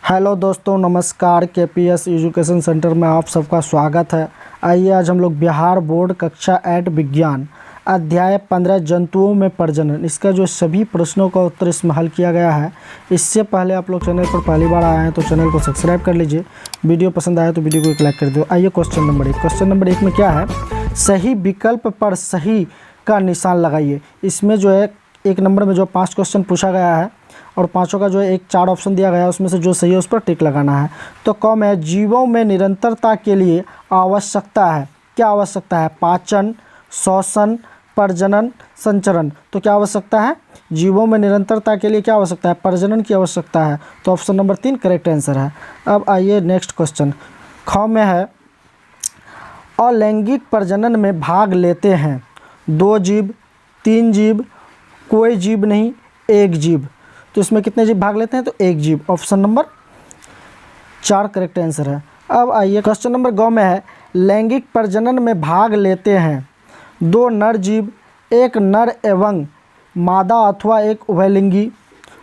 Hello दोस्तों, नमस्कार। KPS education centre में आप सबका स्वागत है। आइए आज हम लोग बिहार बोर्ड कक्षा 8 विज्ञान अध्याय 15 जंतुओं में प्रजनन, इसका जो सभी प्रश्नों का उत्तर इसमें हल किया गया है। इससे पहले आप लोग चैनल पर पहली बार आए हैं तो चैनल को सब्सक्राइब कर लीजिए। वीडियो पसंद आए तो वीडियो को एक लाइक कर दो। आइए क्वेश्चन नंबर एक में क्या है, सही विकल्प पर सही का निशान लगाइए। इसमें जो है एक नंबर में जो 5 क्वेश्चन पूछा गया है और पांचों का जो है 4 ऑप्शन दिया गया है, उसमें से जो सही है उस पर टिक लगाना है। तो कॉम है, जीवों में निरंतरता के लिए आवश्यकता है। क्या आवश्यकता है? पाचन, श्वसन, प्रजनन, संचरण। तो क्या आवश्यकता है? जीवों में निरंतरता के लिए क्या आवश्यकता है? प्रजनन की आवश्यकता है। तो ऑप्शन नंबर 3 करेक्ट आंसर है। अब आइए नेक्स्ट क्वेश्चन। ख में है, अलैंगिक प्रजनन में भाग लेते हैं 2 जीव, 3 जीव, कोई जीव नहीं, 1 जीव। तो इसमें कितने जीव भाग लेते हैं? तो 1 जीव। ऑप्शन नंबर 4 करेक्ट आंसर है। अब आइए क्वेश्चन नंबर ग में है, लैंगिक प्रजनन में भाग लेते हैं 2 नर जीव, 1 नर एवं मादा अथवा 1 उभयलिंगी,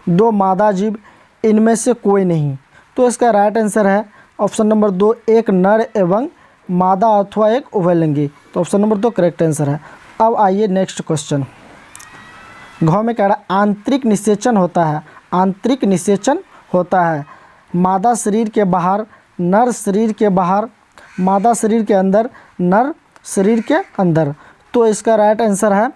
2 मादा जीव, इनमें से कोई नहीं। तो इसका राइट आंसर है ऑप्शन नंबर 2, 1 नर एवं मादा अथवा 1 उभयलिंगी। तो ऑप्शन नंबर 2 करेक्ट आंसर है। अब आइए नेक्स्ट क्वेश्चन। घ में कह रहा है, आंतरिक निषेचन होता है। आंतरिक निषेचन होता है मादा शरीर के बाहर, नर शरीर के बाहर, मादा शरीर के अंदर, नर शरीर के अंदर। तो इसका राइट आंसर है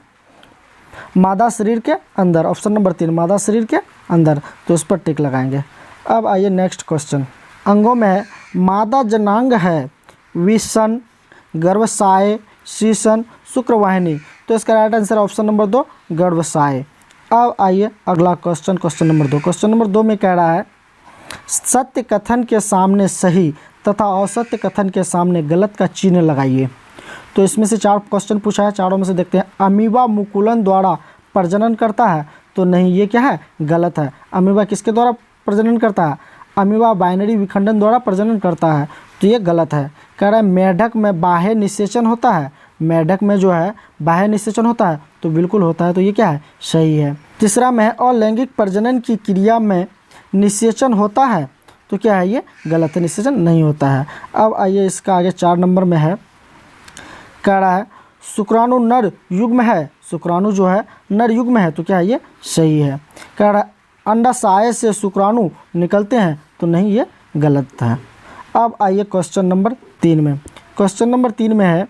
मादा शरीर के अंदर। ऑप्शन नंबर 3 मादा शरीर के अंदर। तो इस पर टिक लगाएंगे। अब आइए नेक्स्ट क्वेश्चन। अंगों में है, मादा जनांग है विषण, गर्भाशय, शीशन, शुक्रवाहिनी। तो इसका राइट आंसर ऑप्शन नंबर 2 गर्भाशय। अब आइए अगला question, question number 2। Question number 2 में कह रहा है, सत्य कथन के सामने सही तथा असत्य कथन के सामने गलत का चिन्ह लगाइए। तो इसमें से 4 क्वेश्चन पूछा है, चारों में से देखते हैं। अमीबा मुकुलन द्वारा प्रजनन करता है। तो नहीं, ये क्या है? गलत है। अमीबा किसके द्वारा प्रजनन करता है? अमीबा बाइनरी विखंडन द्वारा प्रजनन करता है। तो ये गलत है। कह रहा है मेढक में बाह्य निषेचन होता है। मेढक में जो है बाह्य निषेचन होता है। तो बिल्कुल होता है। तो ये क्या है? सही है। तीसरा में है, अलैंगिक प्रजनन की क्रिया में निषेचन होता है। तो क्या है? ये गलत है, निषेचन नहीं होता है। अब आइए इसका आगे 4 नंबर में है, कह रहा है शुक्राणु नर युग्म है। शुक्राणु जो है नर युग्म है। तो क्या है? ये सही है। कह रहा है अंडाशय से शुक्राणु निकलते हैं। तो नहीं, ये गलत है। अब आइए क्वेश्चन नंबर 3 में। क्वेश्चन नंबर 3 में है,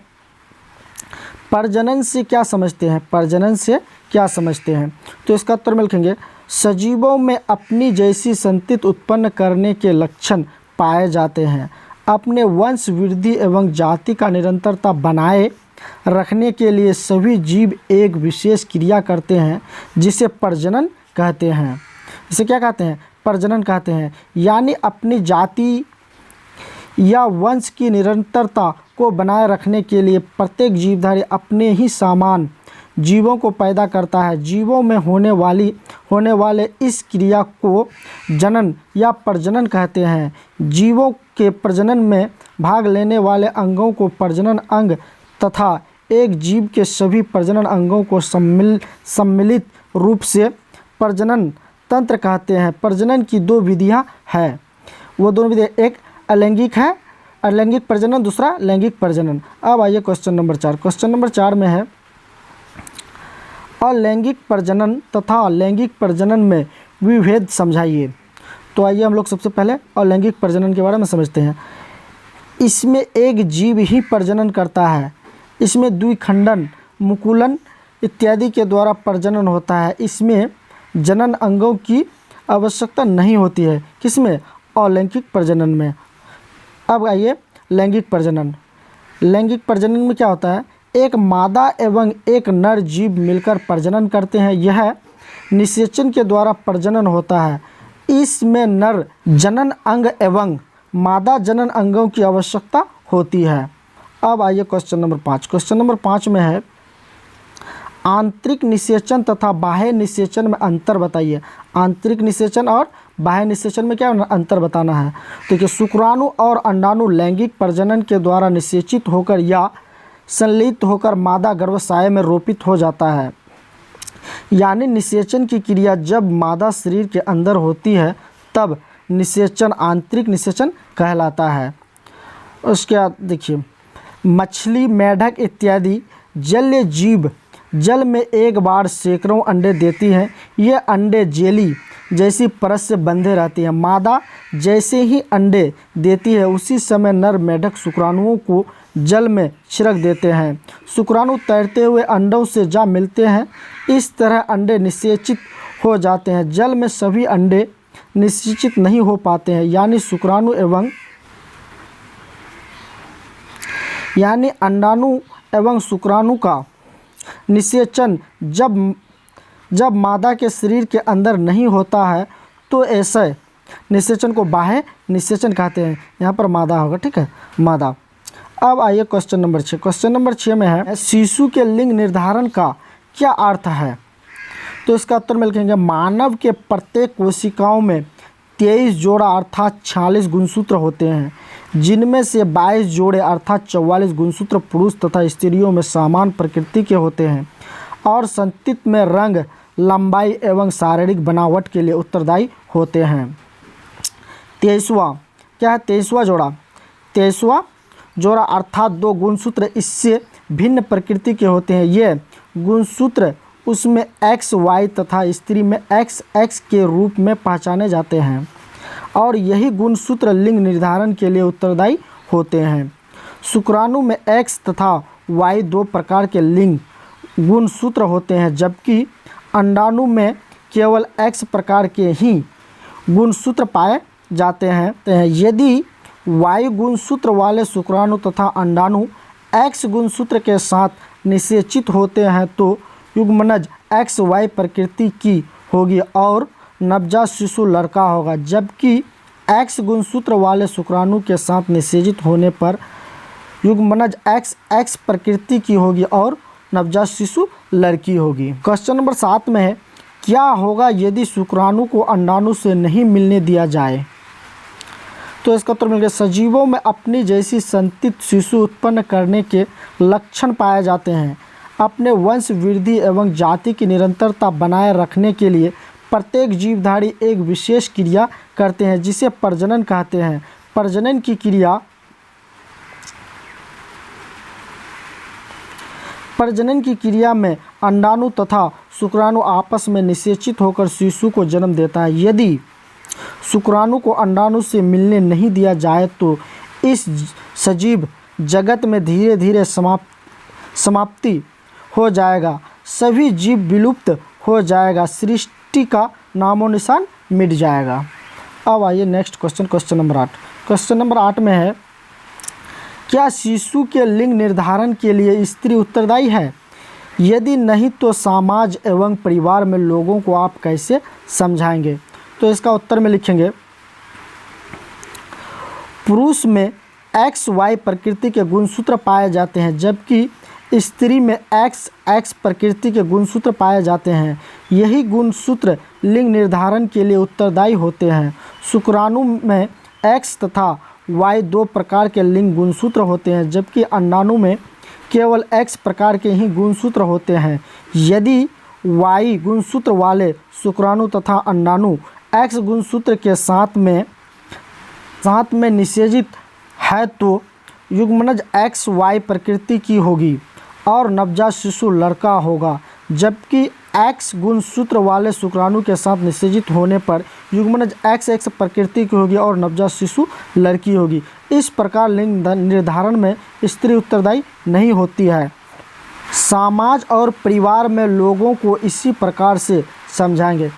प्रजनन से क्या समझते हैं? प्रजनन से क्या समझते हैं? तो इसका उत्तर में लिखेंगे, सजीवों में अपनी जैसी संतति उत्पन्न करने के लक्षण पाए जाते हैं। अपने वंश वृद्धि एवं जाति का निरंतरता बनाए रखने के लिए सभी जीव एक विशेष क्रिया करते हैं जिसे प्रजनन कहते हैं। इसे क्या कहते हैं? प्रजनन कहते हैं। यानी अपनी जाति या वंश की निरंतरता को बनाए रखने के लिए प्रत्येक जीवधारी अपने ही समान जीवों को पैदा करता है। जीवों में होने वाले इस क्रिया को जनन या प्रजनन कहते हैं। जीवों के प्रजनन में भाग लेने वाले अंगों को प्रजनन अंग तथा एक जीव के सभी प्रजनन अंगों को सम्मिलित रूप से प्रजनन तंत्र कहते हैं। प्रजनन की 2 विधियां हैं। वो दोनों विधियां, एक अलैंगिक है, अलैंगिक प्रजनन, दूसरा लैंगिक प्रजनन। अब आइए क्वेश्चन नंबर 4। क्वेश्चन नंबर 4 में है, अलैंगिक प्रजनन तथा लैंगिक प्रजनन में विभेद समझाइए। तो आइए हम लोग सबसे पहले अलैंगिक प्रजनन के बारे में समझते हैं। इसमें एक जीव ही प्रजनन करता है। इसमें द्विखंडन, मुकुलन इत्यादि के द्वारा प्रजनन होता है। इसमें जनन अंगों की आवश्यकता नहीं होती है। किसमें? अलैंगिक प्रजनन में। अब आइए लैंगिक प्रजनन। लैंगिक प्रजनन में क्या होता है? एक मादा एवं एक नर जीव मिलकर प्रजनन करते हैं। यह निषेचन के द्वारा प्रजनन होता है। इसमें नर जनन अंग एवं मादा जनन अंगों की आवश्यकता होती है। अब आइए क्वेश्चन नंबर 5। क्वेश्चन नंबर 5 में है, आंतरिक निषेचन तथा बाह्य निषेचन में अंतर बताइए। आंतरिक निषेचन और बाह्य निषेचन में क्या अंतर बताना है। तो कि शुक्राणु और अंडाणु लैंगिक प्रजनन के द्वारा निषेचित होकर या संलिप्त होकर मादा गर्भाशय में रोपित हो जाता है। यानी निषेचन की क्रिया जब मादा शरीर के अंदर होती है तब निषेचन, आंतरिक निषेचन कहलाता है। उसके बाद देखिए, मछली, मेढक इत्यादि जलीय जीव जल में एक बार सैकड़ों अंडे देती हैं। ये अंडे जेली जैसी परत से बंधे रहती हैं। मादा जैसे ही अंडे देती है उसी समय नर मेढक शुक्राणुओं को जल में छिड़क देते हैं। शुक्राणु तैरते हुए अंडों से जा मिलते हैं। इस तरह अंडे निषेचित हो जाते हैं। जल में सभी अंडे निषेचित नहीं हो पाते हैं, यानी अंडाणु एवं शुक्राणु का निषेचन जब मादा के शरीर के अंदर नहीं होता है तो ऐसे निषेचन को बाह्य निषेचन कहते हैं। यहाँ पर मादा होगा, ठीक है, मादा। अब आइए क्वेश्चन नंबर 6। क्वेश्चन नंबर 6 में है, शिशु के लिंग निर्धारण का क्या अर्थ है? तो इसका उत्तर में लिखेंगे, मानव के प्रत्येक कोशिकाओं में 23 जोड़ा अर्थात 46 गुणसूत्र होते हैं, जिनमें से 22 जोड़े अर्थात 44 गुणसूत्र पुरुष तथा स्त्रियों में समान प्रकृति के होते हैं और संतति में रंग, लंबाई एवं शारीरिक बनावट के लिए उत्तरदायी होते हैं। 23वां क्या है? 23वां जोड़ा, 23वां जोड़ा अर्थात 2 गुणसूत्र इससे भिन्न प्रकृति के होते हैं। ये गुणसूत्र उसमें एक्स, वाई तथा स्त्री में एक्स, एक्स के रूप में पहचाने जाते हैं और यही गुणसूत्र लिंग निर्धारण के लिए उत्तरदायी होते हैं। शुक्राणु में एक्स तथा वाई 2 प्रकार के लिंग गुणसूत्र होते हैं, जबकि अंडाणु में केवल एक्स प्रकार के ही गुणसूत्र पाए जाते हैं। यदि वाई गुणसूत्र वाले शुक्राणु तथा अंडाणु एक्स गुणसूत्र के साथ निषेचित होते हैं तो युग्मनज एक्स वाई प्रकृति की होगी और नवजात शिशु लड़का होगा, जबकि एक्स गुणसूत्र वाले शुक्राणु के साथ निषेचित होने पर युग्मनज एक्स एक्स प्रकृति की होगी और नवजात शिशु लड़की होगी। क्वेश्चन नंबर 7 में है, क्या होगा यदि शुक्राणु को अंडाणु से नहीं मिलने दिया जाए? तो इसका उत्तर मिलेगा, सजीवों में अपनी जैसी संतति शिशु उत्पन्न करने के लक्षण पाए जाते हैं। अपने वंश वृद्धि एवं जाति की निरंतरता बनाए रखने के लिए प्रत्येक जीवधारी एक विशेष क्रिया करते हैं जिसे प्रजनन कहते हैं। प्रजनन की क्रिया में अंडाणु तथा शुक्राणु आपस में निषेचित होकर शिशु को जन्म देता है। यदि शुक्राणु को अंडाणु से मिलने नहीं दिया जाए तो इस सजीव जगत में धीरे धीरे समाप्ति हो जाएगा, सभी जीव विलुप्त हो जाएगा, सृष्टि का नामो निशान मिट जाएगा। अब आइए next question, question number 8। Question number 8 में है, क्या शिशु के लिंग निर्धारण के लिए स्त्री उत्तरदायी है? यदि नहीं तो समाज एवं परिवार में लोगों को आप कैसे समझाएंगे? तो इसका उत्तर में लिखेंगे, पुरुष में एक्स वाई प्रकृति के गुणसूत्र पाए जाते हैं, जबकि स्त्री में एक्स एक्स प्रकृति के गुणसूत्र पाए जाते हैं। यही गुणसूत्र लिंग निर्धारण के लिए उत्तरदायी होते हैं। शुक्राणु में एक्स तथा वाई 2 प्रकार के लिंग गुणसूत्र होते हैं, जबकि अंडाणु में केवल एक्स प्रकार के ही गुणसूत्र होते हैं। यदि वाई गुणसूत्र वाले शुक्राणु तथा अंडाणु एक्स गुणसूत्र के साथ में निषेचित है तो युग्मनज एक्स वाई प्रकृति की होगी और नवजात शिशु लड़का होगा, जबकि एक्स गुणसूत्र वाले शुक्राणु के साथ निषेचित होने पर युग्मनज एक्स एक्स प्रकृति की होगी और नवजात शिशु लड़की होगी। इस प्रकार लिंग निर्धारण में स्त्री उत्तरदायी नहीं होती है। समाज और परिवार में लोगों को इसी प्रकार से समझाएंगे।